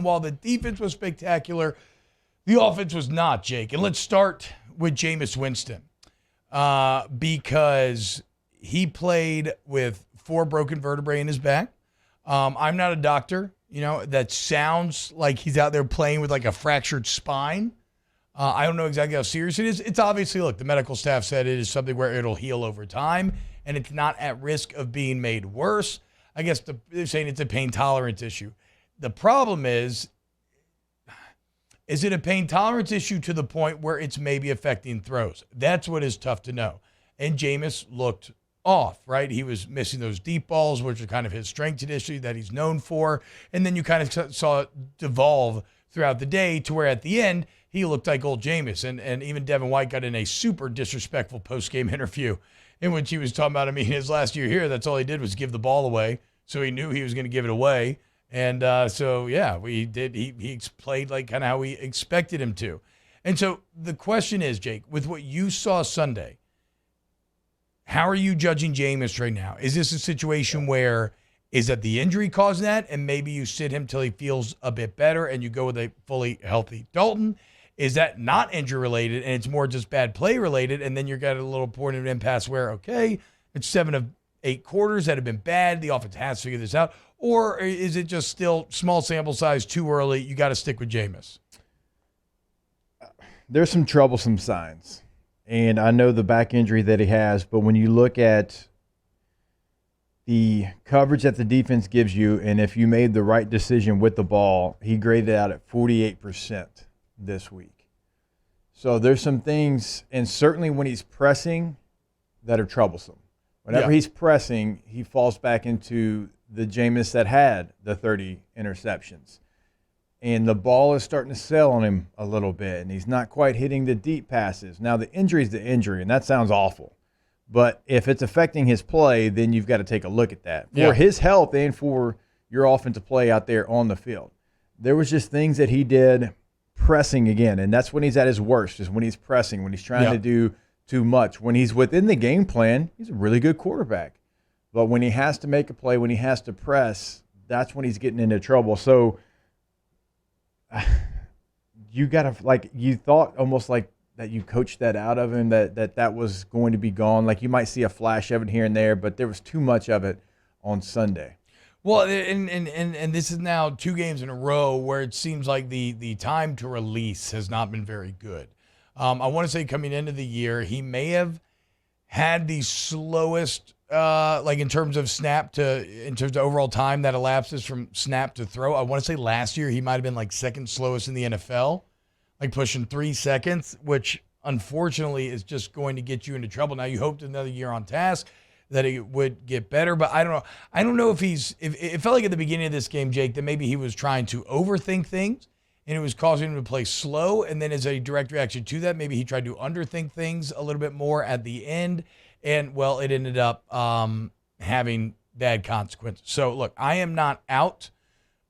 And while the defense was spectacular, the offense was not, Jake. And let's start with Jameis Winston because he played with 4 broken vertebrae in his back. I'm not a doctor. That sounds like he's out there playing with like a fractured spine. I don't know exactly how serious it is. It's obviously, look, the medical staff said it is something where it'll heal over time, and it's not at risk of being made worse. I guess they're saying it's a pain tolerance issue. The problem is it a pain tolerance issue to the point where it's maybe affecting throws? That's what is tough to know. And Jameis looked off, right? He was missing those deep balls, which are kind of his strength traditionally that he's known for. And then you kind of saw it devolve throughout the day to where at the end, he looked like old Jameis. And even Devin White got in a super disrespectful post-game interview in which he was talking about, his last year here, that's all he did was give the ball away. So he knew he was going to give it away. And he played like kind of how we expected him to. And so the question is, Jake, with what you saw Sunday, how are you judging Jameis right now? Is this a situation where is that the injury causing that and maybe you sit him till he feels a bit better and you go with a fully healthy Dalton? Is that not injury related and it's more just bad play related and then you're got a little point of impasse where, okay, it's 7 of 8 quarters that have been bad. The offense has to figure this out. Or is it just still small sample size, too early? You got to stick with Jameis. There's some troublesome signs. And I know the back injury that he has, but when you look at the coverage that the defense gives you, and if you made the right decision with the ball, he graded out at 48% this week. So there's some things, and certainly when he's pressing, that are troublesome. Whenever he's pressing, he falls back into the Jameis that had the 30 interceptions. And the ball is starting to sail on him a little bit, and he's not quite hitting the deep passes. Now, the injury is the injury, and that sounds awful. But if it's affecting his play, then you've got to take a look at that. For his health and for your offensive play out there on the field. There was just things that he did pressing again, and that's when he's at his worst, is when he's pressing, when he's trying to do too much. When he's within the game plan, he's a really good quarterback. But when he has to make a play, when he has to press, that's when he's getting into trouble. So you got to, you thought almost like that you coached that out of him, that was going to be gone. Like you might see a flash of it here and there, but there was too much of it on Sunday. Well, and this is now 2 games in a row where it seems like the time to release has not been very good. I want to say coming into the year, he may have had the slowest, in terms of overall time that elapses from snap to throw. I want to say last year he might have been second slowest in the NFL, pushing 3 seconds, which unfortunately is just going to get you into trouble. Now you hoped another year on task that it would get better, but I don't know. I don't know if it felt like at the beginning of this game, Jake, that maybe he was trying to overthink things and it was causing him to play slow. And then as a direct reaction to that, maybe he tried to underthink things a little bit more at the end. And, well, it ended up having bad consequences. So, look, I am not out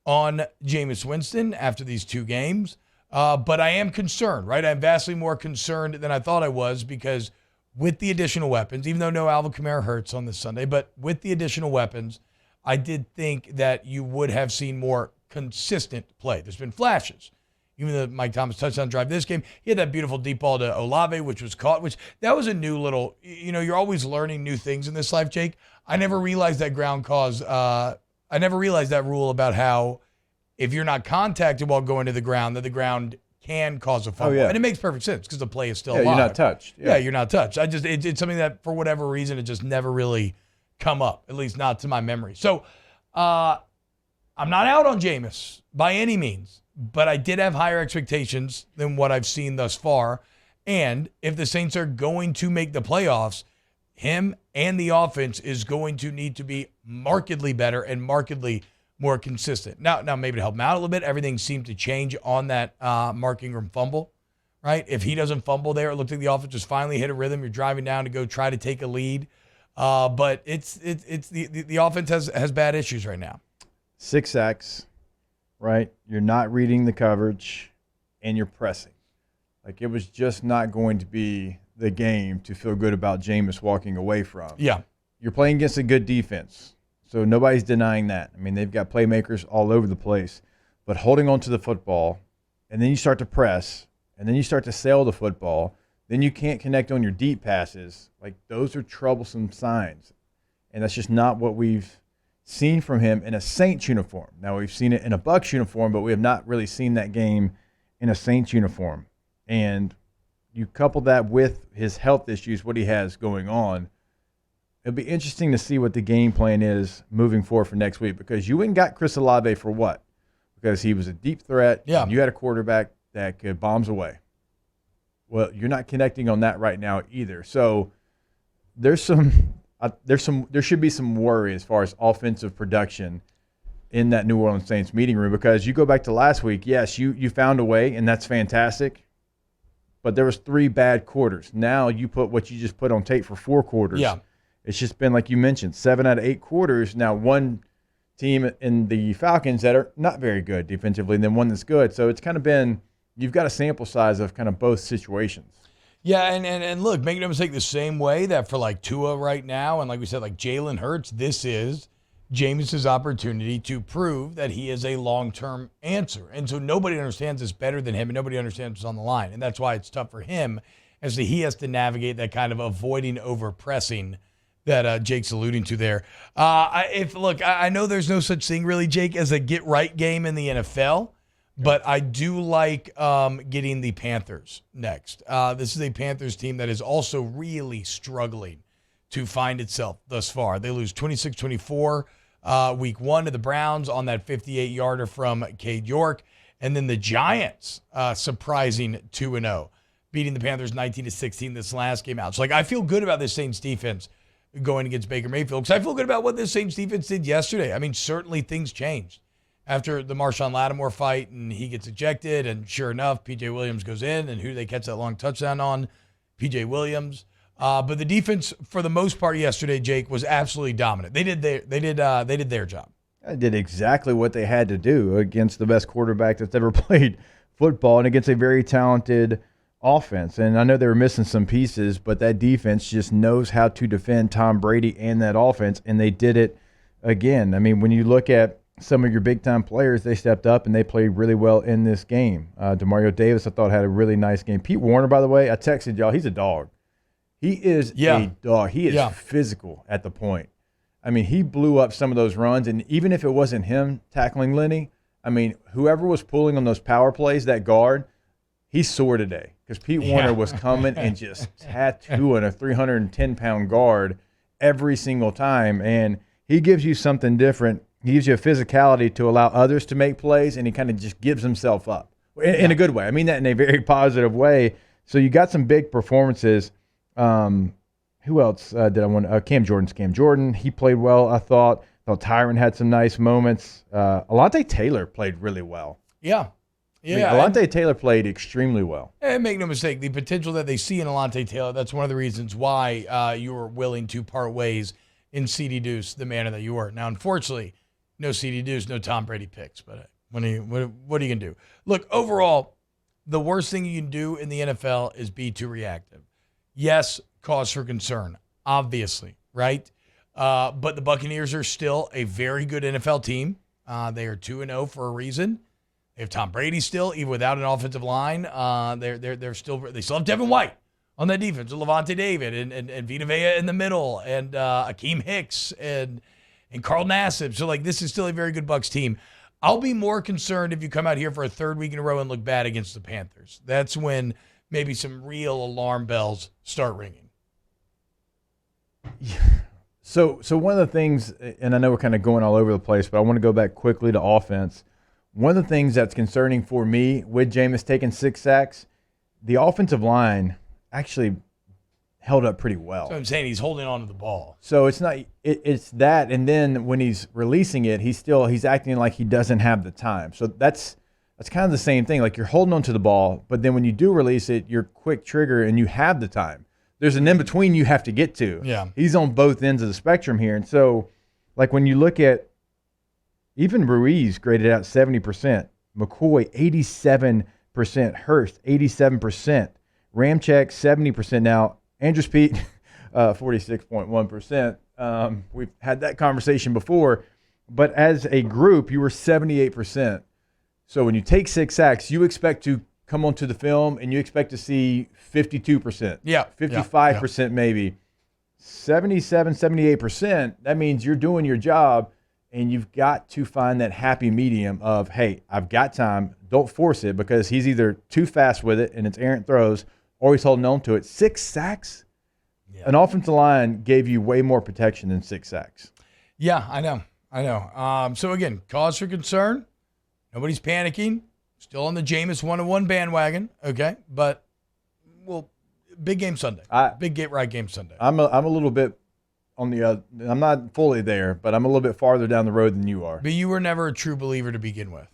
on Jameis Winston after these 2 games, but I am concerned, right? I'm vastly more concerned than I thought I was because with the additional weapons, even though no Alvin Kamara hurts on this Sunday, but with the additional weapons, I did think that you would have seen more consistent play. There's been flashes. Even the Mike Thomas touchdown drive this game, he had that beautiful deep ball to Olave, which was caught, that was a new little, you're always learning new things in this life, Jake. I never realized that I never realized that rule about how if you're not contacted while going to the ground, that the ground can cause a fumble. And it makes perfect sense because the play is still alive. You're not touched. Yeah, you're not touched. It's something that for whatever reason, it just never really come up, at least not to my memory. So I'm not out on Jameis by any means, but I did have higher expectations than what I've seen thus far. And if the Saints are going to make the playoffs, him and the offense is going to need to be markedly better and markedly more consistent. Now maybe to help him out a little bit, everything seemed to change on that Mark Ingram fumble, right? If he doesn't fumble there, it looked like the offense just finally hit a rhythm. You're driving down to go try to take a lead. But it's the offense has bad issues right now. 6 sacks, right? You're not reading the coverage, and you're pressing. It was just not going to be the game to feel good about Jameis walking away from. Yeah. You're playing against a good defense, so nobody's denying that. I mean, they've got playmakers all over the place. but holding on to the football, and then you start to press, and then you start to sail the football, then you can't connect on your deep passes. Like, those are troublesome signs. And that's just not what we've seen from him in a Saints uniform. Now, we've seen it in a Bucs uniform, but we have not really seen that game in a Saints uniform. And you couple that with his health issues, what he has going on, it'll be interesting to see what the game plan is moving forward for next week, because you went and got Chris Olave for what? Because he was a deep threat. Yeah. And you had a quarterback that could bombs away. Well, you're not connecting on that right now either. So there should be some worry as far as offensive production in that New Orleans Saints meeting room, because you go back to last week, yes, you found a way, and that's fantastic. But there was 3 bad quarters. Now you put what you just put on tape for 4 quarters. Yeah. It's just been, like you mentioned, 7 out of 8 quarters. Now one team in the Falcons that are not very good defensively, and then one that's good. So it's kind of been, you've got a sample size of kind of both situations. Yeah, and look, make no mistake, the same way that for like Tua right now, and like we said, like Jalen Hurts, this is Jameis's opportunity to prove that he is a long-term answer. And so nobody understands this better than him, and nobody understands what's on the line. And that's why it's tough for him, as he has to navigate that kind of avoiding over-pressing that Jake's alluding to there. I know there's no such thing really, Jake, as a get-right game in the NFL, but I do like getting the Panthers next. This is a Panthers team that is also really struggling to find itself thus far. They lose 26-24 week 1 to the Browns on that 58-yarder from Cade York. And then the Giants surprising 2-0, beating the Panthers 19-16 this last game out. So, I feel good about this Saints defense going against Baker Mayfield, because I feel good about what this Saints defense did yesterday. I mean, certainly things changed after the Marshawn Lattimore fight, and he gets ejected, and sure enough, P.J. Williams goes in, and who do they catch that long touchdown on? P.J. Williams. But the defense, for the most part yesterday, Jake, was absolutely dominant. They did their job. They did exactly what they had to do against the best quarterback that's ever played football, and against a very talented offense. And I know they were missing some pieces, but that defense just knows how to defend Tom Brady and that offense, and they did it again. I mean, when you look at some of your big-time players, they stepped up and they played really well in this game. DeMario Davis, I thought, had a really nice game. Pete Warner, by the way, I texted y'all, he's a dog. He is a dog. He is physical at the point. I mean, he blew up some of those runs, and even if it wasn't him tackling Lenny, I mean, whoever was pulling on those power plays, that guard, he soared today, because Pete Warner was coming and just tattooing a 310-pound guard every single time, and he gives you something different. He gives you a physicality to allow others to make plays, and he kind of just gives himself up in a good way. I mean that in a very positive way. So you got some big performances. Who else did I want? Cam Jordan. He played well, I thought. Tyron had some nice moments. Alontae Taylor played really well. Yeah. Yeah. I mean, Alontae Taylor played extremely well. And make no mistake, the potential that they see in Alontae Taylor, that's one of the reasons why you were willing to part ways in CD Deuce, the manner that you were. Now, unfortunately, no CD Deuce, no Tom Brady picks. But what are you going to do? Look, overall, the worst thing you can do in the NFL is be too reactive. Yes, cause for concern, obviously, right? But the Buccaneers are still a very good NFL team. They are 2-0 for a reason. They have Tom Brady still, even without an offensive line. They still have Devin White on that defense, Levante David and Vita Vea in the middle, and Akeem Hicks and Carl Nassib. So this is still a very good Bucs team. I'll be more concerned if you come out here for a 3rd week in a row and look bad against the Panthers. That's when maybe some real alarm bells start ringing. Yeah. So one of the things, and I know we're kind of going all over the place, but I want to go back quickly to offense. One of the things that's concerning for me with Jameis taking 6 sacks, the offensive line actually held up pretty well. So I'm saying he's holding on to the ball. So it's not it's that, and then when he's releasing it, he's acting like he doesn't have the time. So that's kind of the same thing. Like, you're holding on to the ball, but then when you do release it, you're quick trigger and you have the time. There's an in-between you have to get to. Yeah. He's on both ends of the spectrum here. And so, when you look at even Ruiz graded out 70%, McCoy 87%, Hurst 87%, Ramczyk 70%. Now, Andrew Speed 46.1%. We've had that conversation before, but as a group, you were 78%. So when you take 6 sacks, you expect to come onto the film and you expect to see 52%. Yeah. 55% maybe. 77, 78%, that means you're doing your job, and you've got to find that happy medium of, hey, I've got time, don't force it, because he's either too fast with it and it's errant throws, or he's holding on to it. 6 sacks? Yeah. An offensive line gave you way more protection than 6 sacks. Yeah, I know. So, again, cause for concern. Nobody's panicking. Still on the Jameis 101 bandwagon, okay? But, well, big game Sunday. Big game Sunday. I'm a little bit on the other. I'm not fully there, but I'm a little bit farther down the road than you are. But you were never a true believer to begin with.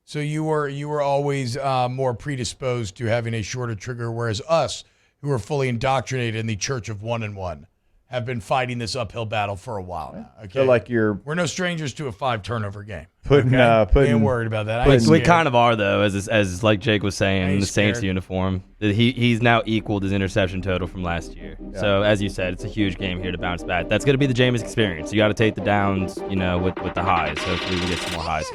So you were always more predisposed to having a shorter trigger, whereas us, who are fully indoctrinated in the Church of 1 and 1, have been fighting this uphill battle for a while now. Okay, so like we're no strangers to a 5-turnover game. Putting, ain't worried about that. We kind of are, though, as like Jake was saying, in the Saints uniform. He's now equaled his interception total from last year. Yeah. So as you said, it's a huge game here to bounce back. That's going to be the Jameis experience. You got to take the downs, with the highs. Hopefully we get some more highs.